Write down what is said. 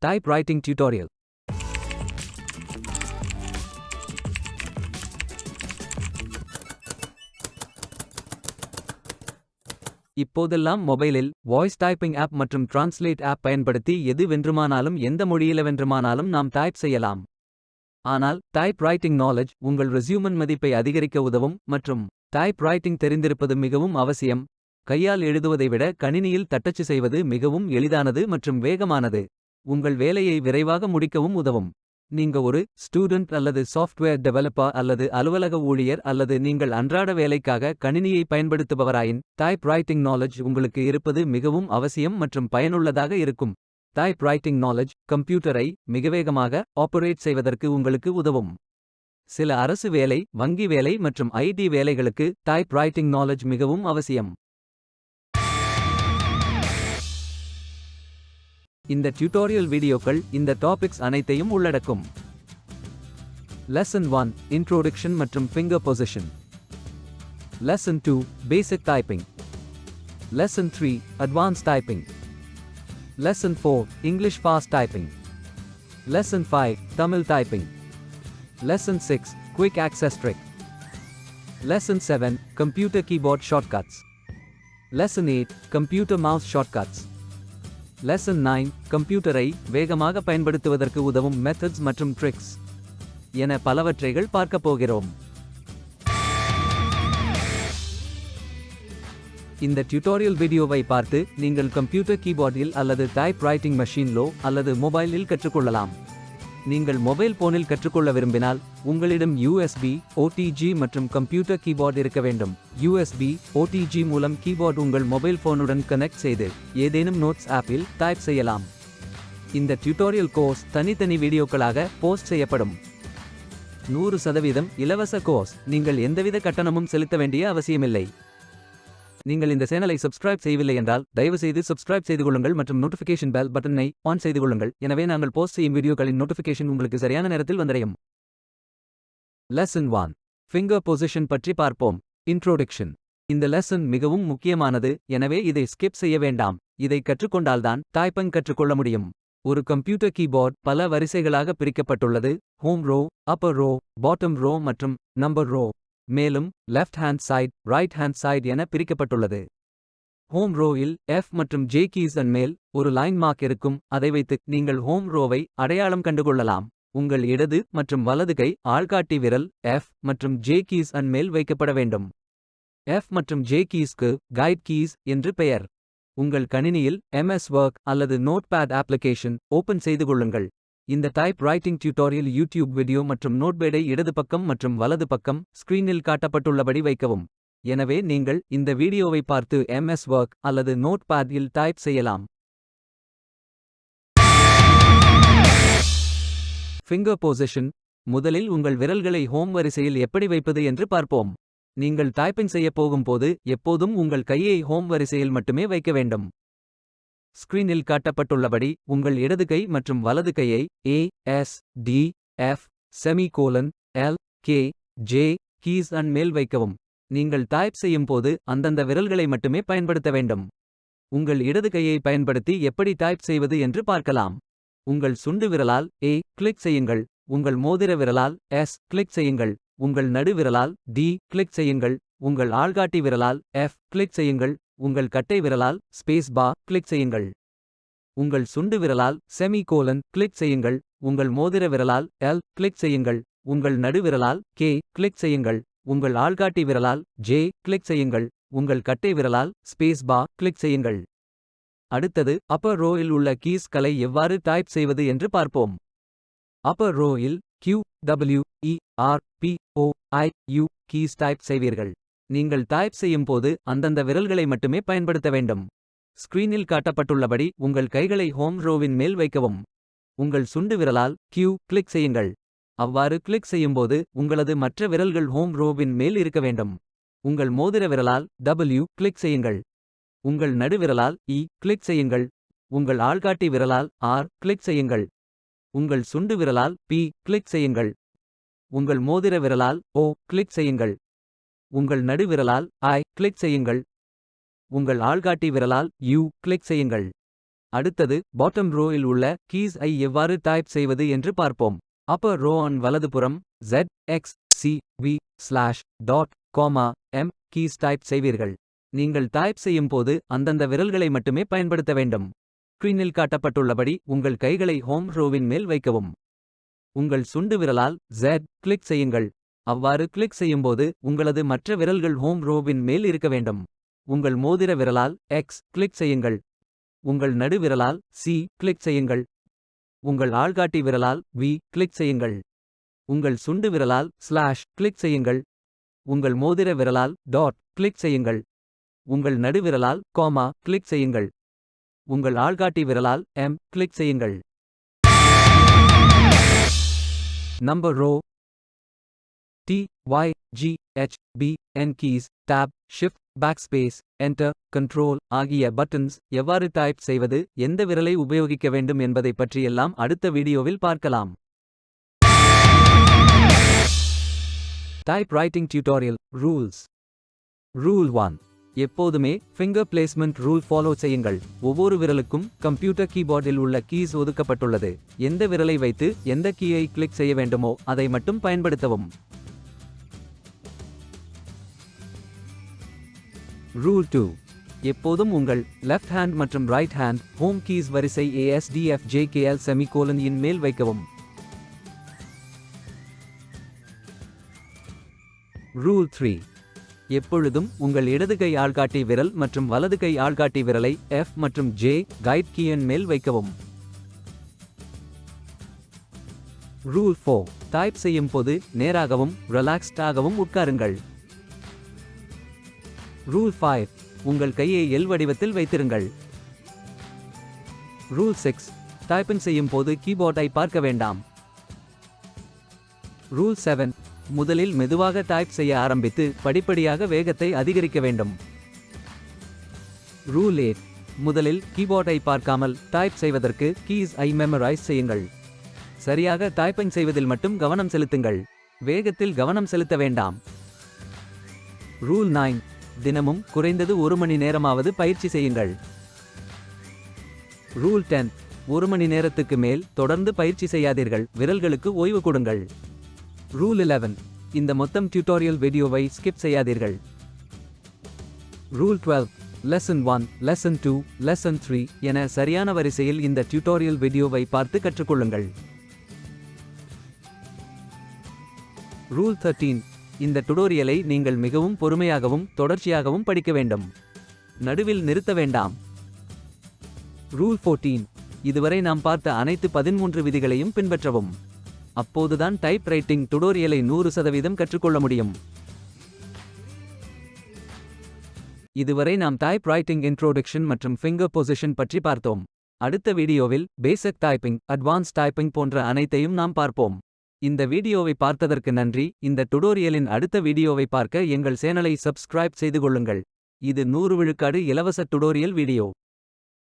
Typewriting tutorial. இப்போதெல்லாம் மொபைலில் voice typing app மற்றும் டிரான்ஸ்லேட் ஆப் பயன்படுத்தி எது வென்றுமானாலும் எந்த மொழியில வென்றுமானாலும் நாம் டைப் செய்யலாம். ஆனால் டைப் ரைட்டிங் நாலேஜ் உங்கள் ரெஸ்யூமன் மதிப்பை அதிகரிக்க உதவும் மற்றும் டைப் ரைட்டிங் தெரிந்திருப்பது மிகவும் அவசியம். கையால் எழுதுவதை விட கணினியில் தட்டச்சு செய்வது மிகவும் எளிதானது மற்றும் வேகமானது. உங்கள் வேலையை விரைவாக முடிக்கவும் உதவும். நீங்க ஒரு ஸ்டூடெண்ட் அல்லது சாஃப்ட்வேர் டெவலப்பர் அல்லது அலுவலக ஊழியர் அல்லது நீங்கள் அன்றாட வேலைக்காக கணினியை பயன்படுத்துபவராயின் டைப் ரைட்டிங் நாலேஜ் உங்களுக்கு இருப்பது மிகவும் அவசியம் மற்றும் பயனுள்ளதாக இருக்கும். டைப் ரைட்டிங் நாலேஜ் கம்ப்யூட்டரை மிக வேகமாக ஆப்பரேட் செய்வதற்கு உங்களுக்கு உதவும். சில அரசு வேலை, வங்கி வேலை மற்றும் ஐடி வேலைகளுக்கு டைப் ரைட்டிங் நாலேஜ் மிகவும் அவசியம். இந்த டியூட்டோரியல் வீடியோக்கள் இந்த டாபிக்ஸ் அனைத்தையும் உள்ளடக்கும். லெசன் 1 இன்ட்ரோடக்ஷன் மற்றும் finger position. Lesson 2 basic typing. Lesson 3 advance typing. Lesson 4 English fast typing. Lesson 5 Tamil typing. Lesson 6 quick access trick. Lesson 7 computer keyboard shortcuts. Lesson 8 computer mouse shortcuts. Lesson 9 கம்ப்யூட்டரை வேகமாக பயன்படுத்துவதற்கு உதவும் methods மற்றும் tricks என பலவற்றைகள் பார்க்கப் போகிறோம். இந்த டியூட்டோரியல் வீடியோவை பார்த்து நீங்கள் கம்ப்யூட்டர் கீபோர்டில் அல்லது டைப் ரைட்டிங் மெஷினிலோ அல்லது மொபைலில் கற்றுக்கொள்ளலாம். நீங்கள் மொபைல் போனில் கற்றுக்கொள்ள விரும்பினால் உங்களிடம் USB, OTG மற்றும் கம்ப்யூட்டர் கீபோர்ட் இருக்க வேண்டும். USB, OTG மூலம் கீபோர்ட் உங்கள் மொபைல் போனுடன் கனெக்ட் செய்து ஏதேனும் நோட்ஸ் ஆப்பில் டைப் செய்யலாம். இந்த டியூட்டோரியல் கோர்ஸ் தனித்தனி வீடியோக்களாக போஸ்ட் செய்யப்படும். 100% இலவச கோர்ஸ். நீங்கள் எந்தவித கட்டணமும் செலுத்த வேண்டிய அவசியமில்லை. நீங்கள் இந்த சேனலை சப்ஸ்கிரைப் செய்யவில்லை என்றால் தயவுசெய்து சப்ஸ்கிரைப் செய்து கொள்ளுங்கள் மற்றும் நோட்டிஃபிகேஷன் பெல் பட்டனை ஆன் செய்து கொள்ளுங்கள். எனவே நாங்கள் போஸ்ட் செய்யும் வீடியோக்களின் நோட்டிஃபிகேஷன் உங்களுக்கு சரியான நேரத்தில் வந்தடையும். லெசன் 1 ஃபிங்கர் பொசிஷன் பற்றி பார்ப்போம். இன்ட்ரோடக்ஷன். இந்த லெசன் மிகவும் முக்கியமானது, எனவே இதை ஸ்கிப் செய்ய வேண்டாம். இதை கற்றுக்கொண்டால்தான் டைப்பிங் கற்றுக்கொள்ள முடியும். ஒரு கம்ப்யூட்டர் கீபோர்ட் பல வரிசைகளாக பிரிக்கப்பட்டுள்ளது. Home row, upper row, bottom row மற்றும் நம்பர் ரோ. மேலும் left hand side, right hand side என பிரிக்கப்பட்டுள்ளது. ஹோம் ரோயில் F மற்றும் J கீஸ் மேல் ஒரு லைன் மார்க் இருக்கும். அதை வைத்து நீங்கள் ஹோம் ரோவை அடையாளம் கண்டுகொள்ளலாம். உங்கள் இடது மற்றும் வலது கை ஆள்காட்டி விரல் F மற்றும் J கீஸ் மேல் வைக்கப்பட வேண்டும். F மற்றும் J கீஸ்க்கு கைட் கீஸ் என்று பெயர். உங்கள் கணினியில் MS Word அல்லது நோட்பேட் அப்ளிகேஷன் ஓபன் செய்து கொள்ளுங்கள். இந்த type writing tutorial YouTube video மற்றும் நோட்பேடை இடது பக்கம் மற்றும் வலது பக்கம் ஸ்கிரீனில் காட்டப்பட்டுள்ளபடி வைக்கவும். எனவே நீங்கள் இந்த வீடியோவை பார்த்து MS Word அல்லது நோட்பேட் இல் டைப் செய்யலாம். Finger position. முதலில் உங்கள் விரல்களை ஹோம் வரிசையில் எப்படி வைப்பது என்று பார்ப்போம். நீங்கள் டைப்பிங் செய்ய போகும்போது எப்போதும் உங்கள் கையை ஹோம் வரிசையில் மட்டுமே வைக்க வேண்டும். ஸ்கிரீனில் காட்டப்பட்டுள்ளபடி உங்கள் இடது கை மற்றும் வலது கையை A, S, D, F, semicolon, L, K, J keys மேல் வைக்கவும். நீங்கள் டைப் செய்யும் போது அந்தந்த விரல்களை மட்டுமே பயன்படுத்த வேண்டும். உங்கள் இடது கையை பயன்படுத்தி எப்படி டைப் செய்வது என்று பார்க்கலாம். உங்கள் சுண்டு விரலால் A கிளிக் செய்யுங்கள். உங்கள் மோதிர விரலால் S கிளிக் செய்யுங்கள். உங்கள் நடு விரலால் D கிளிக் செய்யுங்கள். உங்கள் ஆள்காட்டி விரலால் F கிளிக் செய்யுங்கள். உங்கள் கட்டை விரலால் ஸ்பேஸ் பார் கிளிக் செய்யுங்கள். உங்கள் சுண்டு விரலால் செமிகோலன் கிளிக் செய்யுங்கள். உங்கள் மோதிர விரலால் L கிளிக் செய்யுங்கள். உங்கள் நடு விரலால் K கிளிக் செய்யுங்கள். உங்கள் ஆள்காட்டி விரலால் J கிளிக் செய்யுங்கள். உங்கள் கட்டை விரலால் ஸ்பேஸ் பார் கிளிக் செய்யுங்கள். அடுத்தது அப்பர் ரோயில் உள்ள கீஸ்களை எவ்வாறு டைப் செய்வது என்று பார்ப்போம். அப்பர் ரோயில் Q, W, E, R, P, O, I, U keys type செய்வீர்கள். நீங்கள் டைப் செய்யும் போது அந்தந்த விரல்களை மட்டுமே பயன்படுத்த வேண்டும். ஸ்கிரீனில் காட்டப்பட்டுள்ளபடி உங்கள் கைகளை ஹோம் ரோவின் மேல் வைக்கவும். உங்கள் சுண்டு விரலால் Q கிளிக் செய்யுங்கள். அவ்வாறு கிளிக் செய்யும்போது உங்களது மற்ற விரல்கள் ஹோம் ரோவின் மேல் இருக்க வேண்டும். உங்கள் மோதிர விரலால் W கிளிக் செய்யுங்கள். உங்கள் நடு விரலால் E கிளிக் செய்யுங்கள். உங்கள் ஆள்காட்டி விரலால் R கிளிக் செய்யுங்கள். உங்கள் சுண்டு விரலால் P கிளிக் செய்யுங்கள். உங்கள் மோதிர விரலால் O கிளிக் செய்யுங்கள். உங்கள் நடு விரலால் I கிளிக் செய்யுங்கள். உங்கள் ஆள்காட்டி விரலால் U கிளிக் செய்யுங்கள். அடுத்தது பாட்டம் ரோவில் உள்ள கீஸ் ஐ எவ்வாறு டைப் செய்வது என்று பார்ப்போம். அப்பர் ரோ ஆன் வலதுபுறம் Z X C V slash dot coma M keys type செய்வீர்கள். நீங்கள் டைப் செய்யும் போது அந்தந்த விரல்களை மட்டுமே பயன்படுத்த வேண்டும். ஸ்கிரீனில் காட்டப்பட்டுள்ளபடி உங்கள் கைகளை ஹோம் ரோவின் மேல் வைக்கவும். உங்கள் சுண்டு விரலால் Z கிளிக் செய்யுங்கள். அவ்வாறு கிளிக் செய்யும்போது உங்களது மற்ற விரல்கள் ஹோம் ரோவின் மேல் இருக்க வேண்டும். உங்கள் மோதிர விரலால் X கிளிக் செய்யுங்கள். உங்கள் நடு விரலால் C கிளிக் செய்யுங்கள். உங்கள் ஆள்காட்டி விரலால் V கிளிக் செய்யுங்கள். உங்கள் சுண்டு விரலால் ஸ்லாஷ் கிளிக் செய்யுங்கள். உங்கள் மோதிர விரலால் டாட் கிளிக் செய்யுங்கள். உங்கள் நடு விரலால் கோமா கிளிக் செய்யுங்கள். உங்கள் ஆள்காட்டி விரலால் M கிளிக் செய்யுங்கள். Number row T Y G H B N keys tab shift backspace enter control ஆகிய பட்டன்ஸ் எவ்வாறு டைப் செய்வது, எந்த விரலை உபயோகிக்க வேண்டும் என்பதை பற்றியெல்லாம் அடுத்த வீடியோவில் பார்க்கலாம். Type writing tutorial rules. Rule 1. எப்போதுமே ஃபிங்கர் பிளேஸ்மெண்ட் ரூல் ஃபாலோ செய்யுங்கள். ஒவ்வொரு விரலுக்கும் கம்ப்யூட்டர் கீபோர்டில் உள்ள கீஸ் ஒதுக்கப்பட்டுள்ளது. எந்த விரலை வைத்து எந்த கீயை கிளிக் செய்ய வேண்டுமோ அதை மட்டும் பயன்படுத்தவும். ரூல் 2. எப்போதும் உங்கள் லெஃப்ட் ஹேண்ட் மற்றும் ரைட் ஹேண்ட் ஹோம் கீஸ் வரிசை ASDFJKL செமிகோலன் இன் மேல் வைக்கவும். ரூல் 3. எப்பொழுதும் உங்கள் இடது கை ஆள்காட்டி விரல் மற்றும் வலது கை ஆள்காட்டி விரலை F மற்றும் J கைட் கீயின் மேல் வைக்கவும். ரூல் 4. டைப் செய்யும் போது நேராகவும் ரிலாக்ஸ்டாகவும் உட்காருங்கள். ரூல் 5. உங்கள் கையை எல் வடிவத்தில் வைத்திருங்கள். ரூல் 6. டைப்பிங் செய்யும் போது கீபோர்டை பார்க்க வேண்டாம். ரூல் 7. முதலில் மெதுவாக டைப் செய்ய ஆரம்பித்து படிப்படியாக வேகத்தை அதிகரிக்க வேண்டும். ரூல் 8. முதலில் கீபோர்டை பார்க்காமல் டைப் செய்வதற்கு கீஸ் ஐ மெமரைஸ் செய்யுங்கள். சரியாக டைப்பிங் செய்வதில் மட்டும் கவனம் செலுத்துங்கள். வேகத்தில் கவனம் செலுத்த வேண்டாம். ரூல் 9. தினமும் குறைந்தது 1 மணி நேரமாவது பயிற்சி செய்யுங்கள். ரூல் 10. 1 மணி நேரத்துக்கு மேல் தொடர்ந்து பயிற்சி செய்யாதீர்கள், விரல்களுக்கு ஓய்வு கொடுங்கள். ரூல் 11. இந்த மொத்தம் டியூட்டோரியல் வீடியோவை ஸ்கிப் செய்யாதீர்கள். ரூல் 12. லெசன் 1, லெசன் 2, லெசன் 3 என சரியான வரிசையில் இந்த டியூட்டோரியல் வீடியோவை பார்த்து கற்றுக்கொள்ளுங்கள். ரூல் 13. இந்த டுடோரியலை நீங்கள் மிகவும் பொறுமையாகவும் தொடர்ச்சியாகவும் படிக்க வேண்டும். நடுவில் நிறுத்த வேண்டாம். ரூல் 14. இதுவரை நாம் பார்த்த அனைத்து 13 விதிகளையும் பின்பற்றவும். அப்போதுதான் டைப் ரைட்டிங் டுடோரியலை 100% கற்றுக்கொள்ள முடியும். இதுவரை நாம் டைப் ரைட்டிங் இன்ட்ரோடக்ஷன் மற்றும் ஃபிங்கர் பொசிஷன் பற்றி பார்த்தோம். அடுத்த வீடியோவில் பேசிக் டைப்பிங், அட்வான்ஸ் டைப்பிங் போன்ற அனைத்தையும் நாம் பார்ப்போம். இந்த வீடியோவை பார்த்ததற்கு நன்றி. இந்த டுடோரியலின் அடுத்த வீடியோவை பார்க்க எங்கள் சேனலை சப்ஸ்கிரைப் செய்து கொள்ளுங்கள். இது 100% இலவச டுடோரியல் வீடியோ.